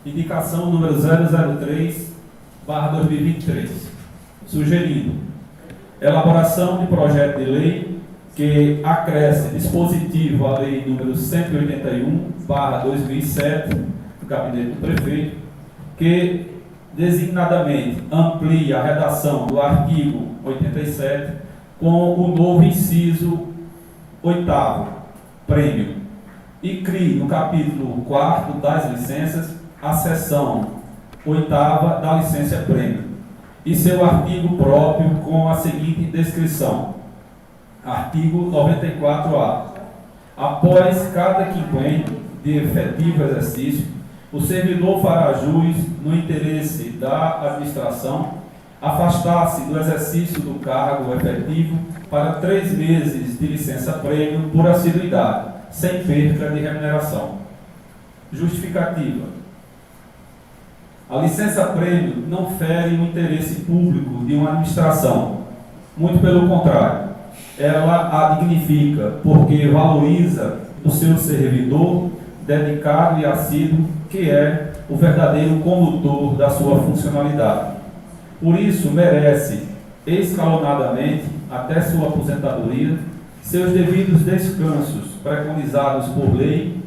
Indicação número 003/2023, sugerindo elaboração de projeto de lei que acresce dispositivo à lei número 181/2007, do Gabinete do Prefeito, que designadamente amplia a redação do artigo 87 com o novo inciso 8º, prêmio, e crie no capítulo 4º das licenças a seção 8ª da licença prêmio e seu artigo próprio com a seguinte descrição. Artigo 94A. Após cada quinquênio de efetivo exercício, o servidor fará jus no interesse da administração afastar-se do exercício do cargo efetivo para 3 meses de licença prêmio por assiduidade, sem perca de remuneração. Justificativa. A licença prêmio não fere o interesse público de uma administração. Muito pelo contrário, ela a dignifica porque valoriza o seu servidor dedicado e assíduo, que é o verdadeiro condutor da sua funcionalidade. Por isso, merece, escalonadamente, até sua aposentadoria, seus devidos descansos preconizados por lei,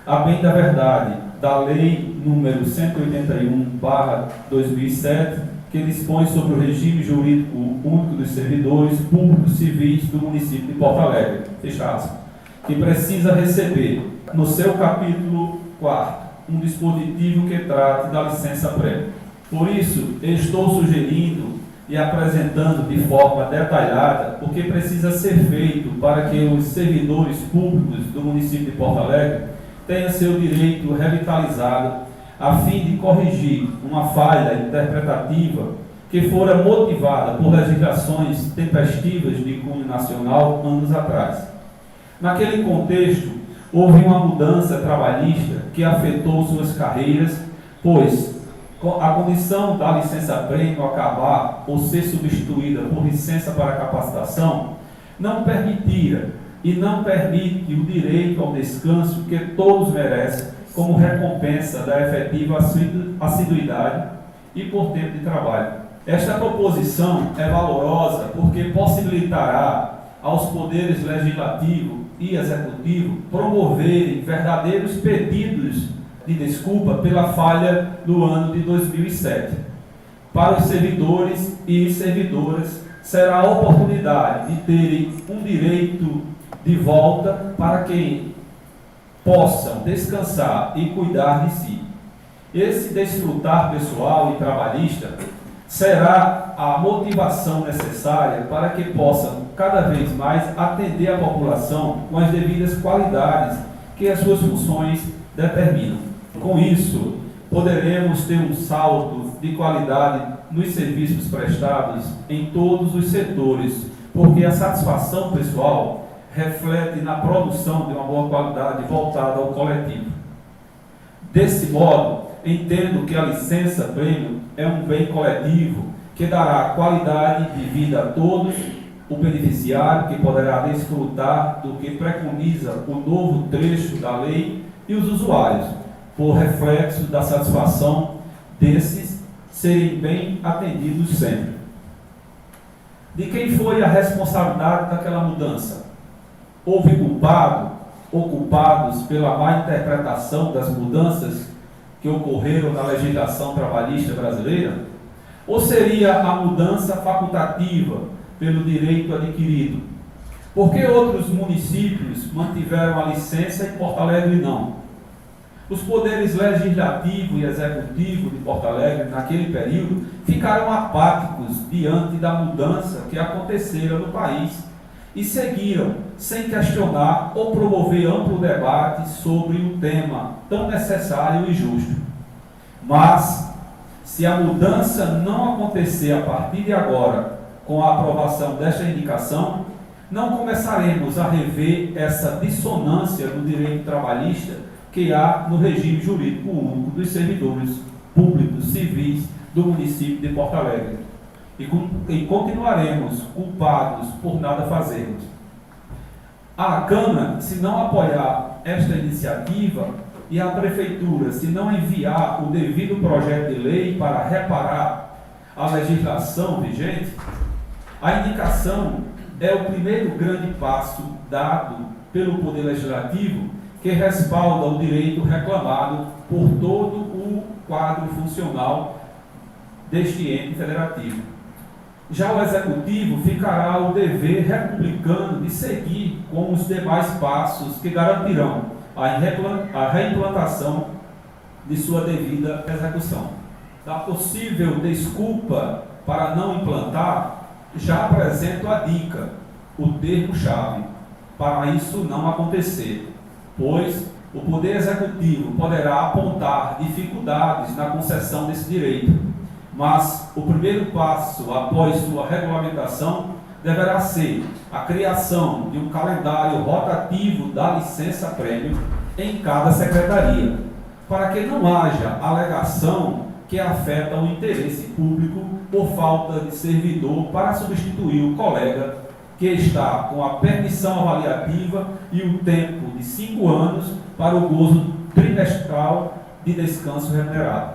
a bem da verdade, da Lei número 181/2007, que dispõe sobre o regime jurídico único dos servidores públicos civis do município de Porto Alegre, fecha aspas, que precisa receber, no seu capítulo 4º, um dispositivo que trate da licença prévia. Por isso, estou sugerindo e apresentando de forma detalhada o que precisa ser feito para que os servidores públicos do município de Porto Alegre tenha seu direito revitalizado, a fim de corrigir uma falha interpretativa que fora motivada por legislações tempestivas de cunho nacional anos atrás. Naquele contexto, houve uma mudança trabalhista que afetou suas carreiras, pois a condição da licença prêmio acabar ou ser substituída por licença para capacitação não permitia e não permite o direito ao descanso que todos merecem como recompensa da efetiva assiduidade e por tempo de trabalho. Esta proposição é valorosa porque possibilitará aos poderes legislativo e executivo promoverem verdadeiros pedidos de desculpa pela falha do ano de 2007. Para os servidores e servidoras, será a oportunidade de terem um direito de volta para que possam descansar e cuidar de si. Esse desfrutar pessoal e trabalhista será a motivação necessária para que possam cada vez mais atender a população com as devidas qualidades que as suas funções determinam. Com isso, poderemos ter um salto de qualidade nos serviços prestados em todos os setores, porque a satisfação pessoal reflete na produção de uma boa qualidade voltada ao coletivo. Desse modo, entendo que a licença prêmio é um bem coletivo que dará qualidade de vida a todos, o beneficiário que poderá desfrutar do que preconiza o novo trecho da lei e os usuários, por reflexo da satisfação desses serem bem atendidos sempre. De quem foi a responsabilidade daquela mudança? Houve culpado ou culpados pela má interpretação das mudanças que ocorreram na legislação trabalhista brasileira? Ou seria a mudança facultativa pelo direito adquirido? Por que outros municípios mantiveram a licença e Porto Alegre não? Os poderes legislativo e executivo de Porto Alegre, naquele período, ficaram apáticos diante da mudança que acontecera no país e seguiram sem questionar ou promover amplo debate sobre um tema tão necessário e justo. Mas, se a mudança não acontecer a partir de agora, com a aprovação desta indicação, não começaremos a rever essa dissonância no direito trabalhista que há no regime jurídico único dos servidores públicos civis do município de Porto Alegre. E continuaremos culpados por nada fazermos. A Câmara, se não apoiar esta iniciativa, e a Prefeitura, se não enviar o devido projeto de lei para reparar a legislação vigente, a indicação é o primeiro grande passo dado pelo Poder Legislativo que respalda o direito reclamado por todo o quadro funcional deste ente federativo. Já o Executivo ficará o dever republicano de seguir com os demais passos que garantirão a reimplantação de sua devida execução. Da possível desculpa para não implantar, já apresento a dica, o termo-chave, para isso não acontecer, pois o Poder Executivo poderá apontar dificuldades na concessão desse direito, mas o primeiro passo após sua regulamentação deverá ser a criação de um calendário rotativo da licença-prêmio em cada secretaria, para que não haja alegação que afeta o interesse público por falta de servidor para substituir o colega que está com a permissão avaliativa e o tempo de 5 anos para o gozo trimestral de descanso remunerado.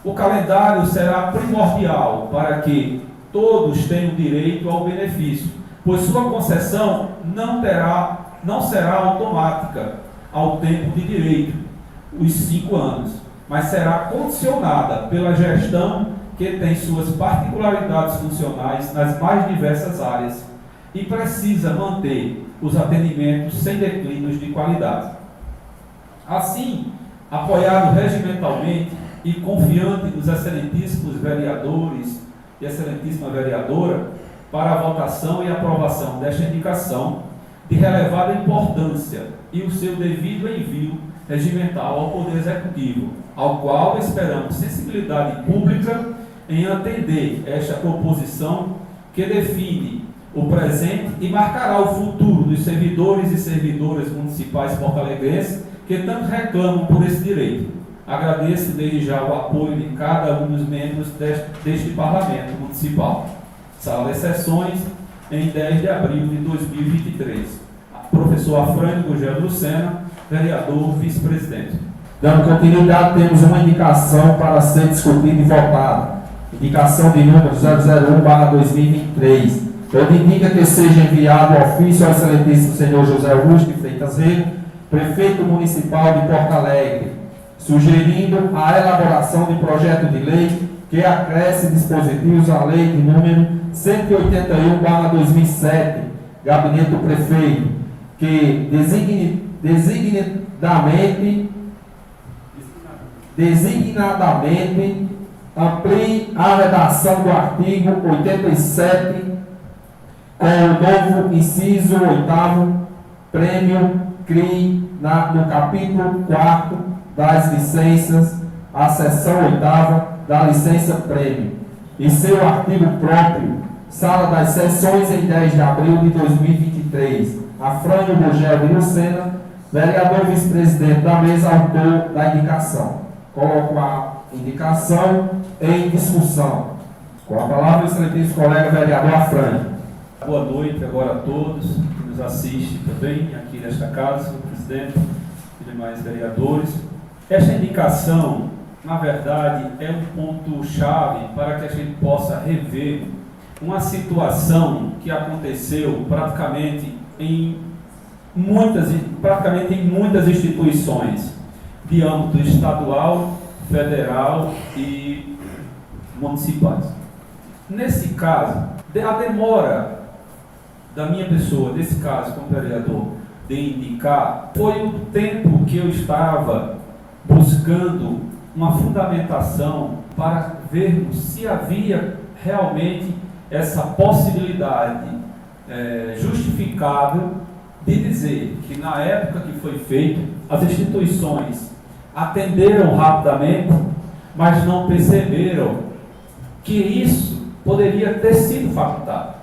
O calendário será primordial para que todos tenham direito ao benefício, pois sua concessão não será automática ao tempo de direito, os 5 anos, mas será condicionada pela gestão que tem suas particularidades funcionais nas mais diversas áreas e precisa manter os atendimentos sem declínios de qualidade. Assim, apoiado regimentalmente e confiante nos excelentíssimos vereadores e excelentíssima vereadora para a votação e aprovação desta indicação de relevada importância e o seu devido envio regimental ao Poder Executivo, ao qual esperamos sensibilidade pública em atender esta proposição que define o presente e marcará o futuro dos servidores e servidoras municipais porto-alegrenses que tanto reclamam por esse direito. Agradeço desde já o apoio de cada um dos membros deste Parlamento Municipal. Sala de sessões em 10 de abril de 2023. Professor Afrânio Gugel Lucena, vereador vice-presidente. Dando continuidade, temos uma indicação para ser discutida e votada. Indicação de número 001/2023. Onde indica que seja enviado ofício ao excelentíssimo senhor José Augusto de Freitas Rego, prefeito municipal de Porto Alegre, sugerindo a elaboração de projeto de lei que acresce dispositivos à lei de número 181/2007, gabinete do prefeito, que designadamente amplie a redação do artigo 87 com o novo inciso 8º, prêmio CRI no capítulo 4º das licenças, a seção 8ª da licença prêmio, e seu artigo próprio, sala das sessões em 10 de abril de 2023. Afrânio Gugel de Lucena, vereador vice-presidente da mesa, autor da indicação. Coloco a indicação em discussão. Com a palavra, o excelentíssimo colega vereador Afrânio. Boa noite agora a todos que nos assistem também aqui nesta casa, senhor presidente e demais vereadores. Esta indicação, na verdade, é um ponto-chave para que a gente possa rever uma situação que aconteceu praticamente em muitas instituições de âmbito estadual, federal e municipais. Nesse caso, a demora da minha pessoa, nesse caso como vereador, de indicar, foi o tempo que eu estava buscando uma fundamentação para vermos se havia realmente essa possibilidade justificável de dizer que na época que foi feito, as instituições atenderam rapidamente, mas não perceberam que isso poderia ter sido facultado.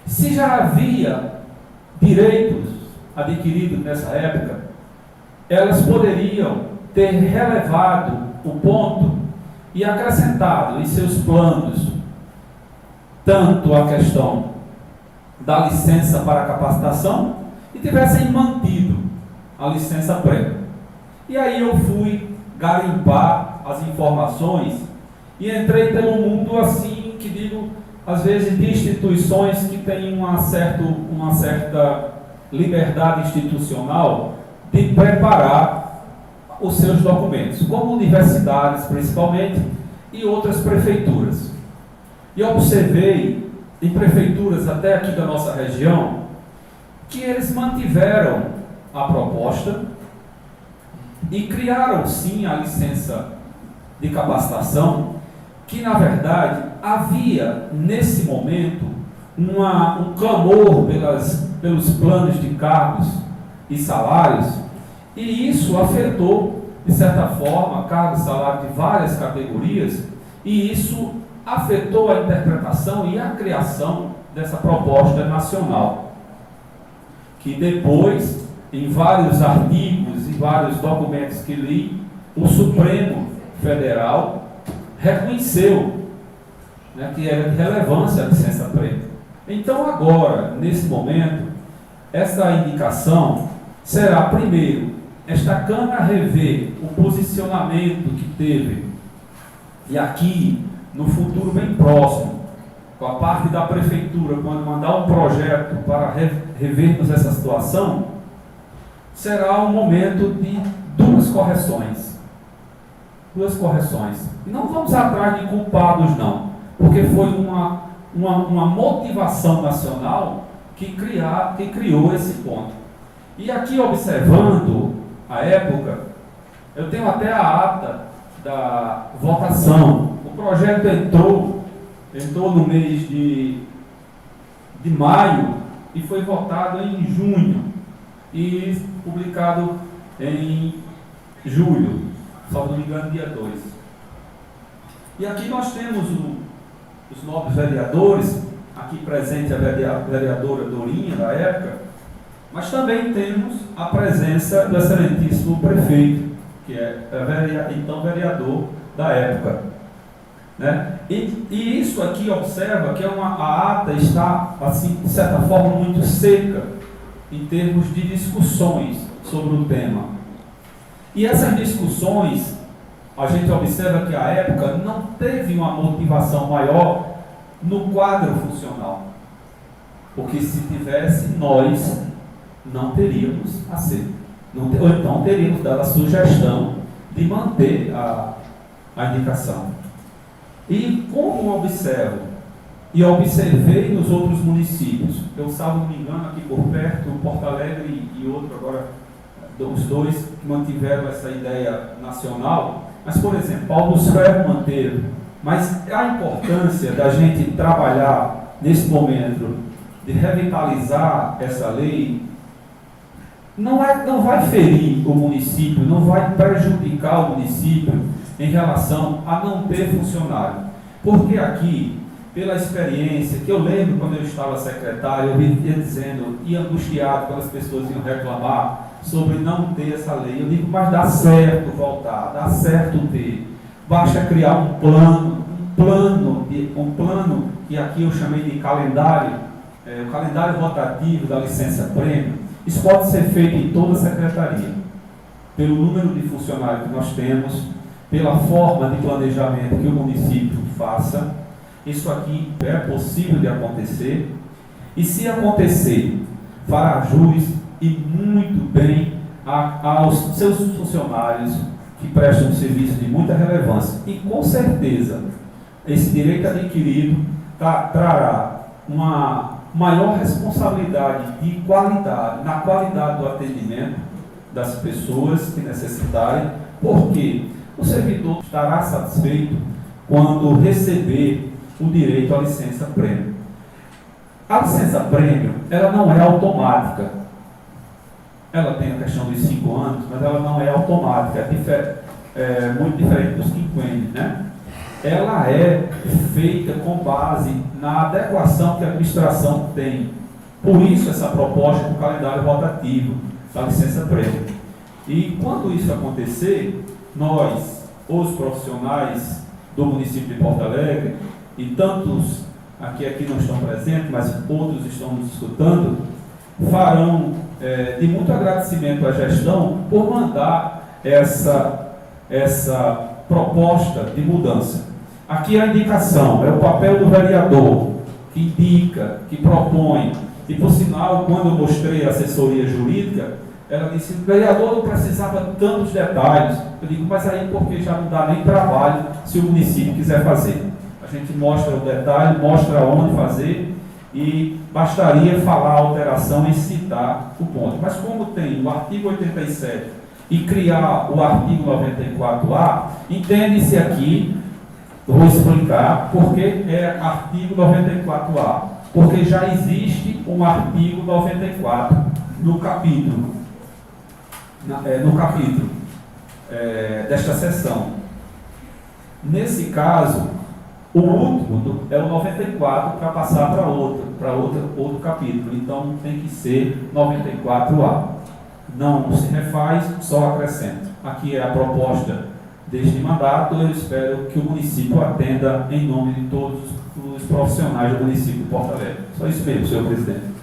Se já havia direitos adquiridos nessa época, elas poderiam ter relevado o ponto e acrescentado em seus planos tanto a questão da licença para capacitação e tivessem mantido a licença prévia. E aí eu fui garimpar as informações e entrei pelo mundo assim, que digo, às vezes de instituições que têm uma certa liberdade institucional de preparar os seus documentos, como universidades principalmente e outras prefeituras. E observei em prefeituras até aqui da nossa região que eles mantiveram a proposta e criaram sim a licença de capacitação, que na verdade havia nesse momento um clamor pelos planos de cargos e salários, e isso afetou de certa forma cargos e salários de várias categorias, e isso afetou a interpretação e a criação dessa proposta nacional, que depois, em vários artigos e vários documentos que li, o Supremo Federal reconheceu, né, que era de relevância a licença prêmio. Então agora, nesse momento, essa indicação será, primeiro, esta Câmara rever o posicionamento que teve, e aqui, no futuro bem próximo, com a parte da Prefeitura, quando mandar um projeto para revermos essa situação, será um momento de duas correções. E não vamos atrás de culpados, não, porque foi uma motivação nacional que criou esse ponto. E aqui, observando a época, eu tenho até a ata da votação. O projeto entrou no mês de maio e foi votado em junho e publicado em julho, se não me engano, dia 2. E aqui nós temos os nobres vereadores, aqui presente a vereadora Dorinha, da época, mas também temos a presença do excelentíssimo prefeito, que é então vereador da época. Né? E isso aqui observa que a ata está, assim, de certa forma, muito seca em termos de discussões sobre o tema. E essas discussões, a gente observa que a época não teve uma motivação maior no quadro funcional, porque se tivesse, nós não teríamos aceito, ou então teríamos dado a sugestão de manter a indicação. E como observo, e observei nos outros municípios, eu, salvo não me engano, aqui por perto, Porto Alegre e outro agora, os dois que mantiveram essa ideia nacional, mas, por exemplo, Paulo dos Ferros manteve, mas a importância da gente trabalhar nesse momento de revitalizar essa lei não vai ferir o município, não vai prejudicar o município em relação a não ter funcionário. Porque aqui, pela experiência, que eu lembro quando eu estava secretário, eu vivia dizendo, e angustiado quando as pessoas iam reclamar sobre não ter essa lei. Eu digo, mas dá certo voltar, dá certo ter. Basta criar um plano que aqui eu chamei de calendário, o calendário rotativo da licença prêmio. Isso pode ser feito em toda a secretaria, pelo número de funcionários que nós temos, pela forma de planejamento que o município faça. Isso aqui é possível de acontecer, e se acontecer, fará jus e muito bem aos seus funcionários que prestam um serviço de muita relevância. E com certeza, esse direito adquirido trará uma maior responsabilidade de qualidade, na qualidade do atendimento das pessoas que necessitarem, porque o servidor estará satisfeito quando receber o direito à licença prêmio. A licença prêmio, ela não é automática. Ela tem a questão dos 5 anos, mas ela não é automática, é muito diferente dos quinquênios, né? Ela é feita com base na adequação que a administração tem. Por isso, essa proposta do calendário rotativo da licença prêmio. E quando isso acontecer, nós, os profissionais do município de Porto Alegre, e tantos aqui não estão presentes, mas outros estão nos escutando, farão de muito agradecimento à gestão por mandar essa proposta de mudança. Aqui a indicação é o papel do vereador, que indica, que propõe. E por sinal, quando eu mostrei a assessoria jurídica, ela disse que o vereador não precisava de tantos detalhes. Eu digo, mas aí porque já não dá nem trabalho se o município quiser fazer. A gente mostra o detalhe, mostra onde fazer e bastaria falar a alteração e citar o ponto. Mas como tem o artigo 87 e criar o artigo 94A, entende-se aqui, vou explicar porque é artigo 94A. Porque já existe um artigo 94 no capítulo. Desta seção. Nesse caso, o último é o 94 para passar para outro capítulo. Então tem que ser 94A. Não se refaz, só acrescenta. Aqui é a proposta deste mandato. Eu espero que o município atenda em nome de todos os profissionais do município de Porto Alegre. Só isso mesmo, senhor presidente.